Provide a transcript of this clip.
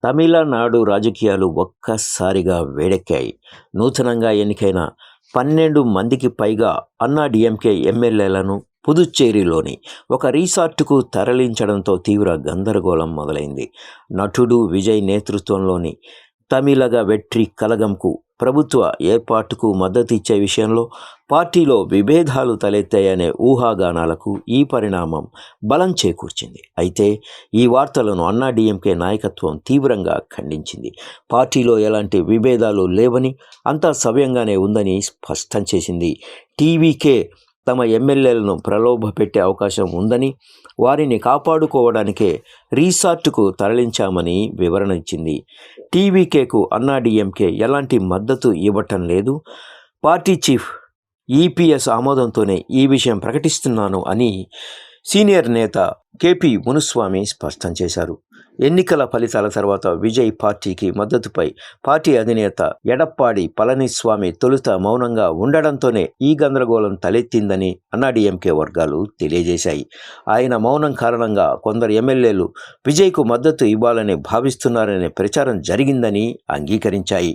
తమిళనాడు రాజకీయాలు ఒక్కసారిగా వేడెక్కాయి. నూతనంగా ఎన్నికైన 12 మందికి పైగా అన్నాడీఎంకే ఎమ్మెల్యేలను పుదుచ్చేరిలోని ఒక రిసార్టుకు తరలించడంతో తీవ్ర గందరగోళం మొదలైంది. నటుడు విజయ్ నేతృత్వంలోని తమిళగ వెట్రి కలగంకు ప్రభుత్వ ఏర్పాటుకు మద్దతిచ్చే విషయంలో పార్టీలో విభేదాలు తలెత్తాయనే ఊహాగానాలకు ఈ పరిణామం బలం చేకూర్చింది. అయితే ఈ వార్తలను అన్నాడీఎంకే నాయకత్వం తీవ్రంగా ఖండించింది. పార్టీలో ఎలాంటి విభేదాలు లేవని, అంతా సవ్యంగానే ఉందని స్పష్టం చేసింది. టీవీకే తమ ఎమ్మెల్యేలను ప్రలోభపెట్టే అవకాశం ఉందని, వారిని కాపాడుకోవడానికే రిసార్టుకు తరలించామని వివరణ ఇచ్చింది. టీవీకేకు అన్నాడీఎంకే ఎలాంటి మద్దతు ఇవ్వటం లేదు. పార్టీ చీఫ్ ఈపీఎస్ ఆమోదంతోనే ఈ విషయం ప్రకటిస్తున్నాను అని సీనియర్ నేత కేపీ మునుస్వామి స్పష్టం చేశారు. ఎన్నికల ఫలితాల తర్వాత విజయ్ పార్టీకి మద్దతుపై పార్టీ అధినేత ఎడప్పాడి పళనిస్వామి తొలుత మౌనంగా ఉండడంతోనే ఈ గందరగోళం తలెత్తిందని అన్నాడీఎంకే వర్గాలు తెలియజేశాయి. ఆయన మౌనం కారణంగా కొందరు ఎమ్మెల్యేలు విజయ్కు మద్దతు ఇవ్వాలని భావిస్తున్నారనే ప్రచారం జరిగిందని అంగీకరించాయి.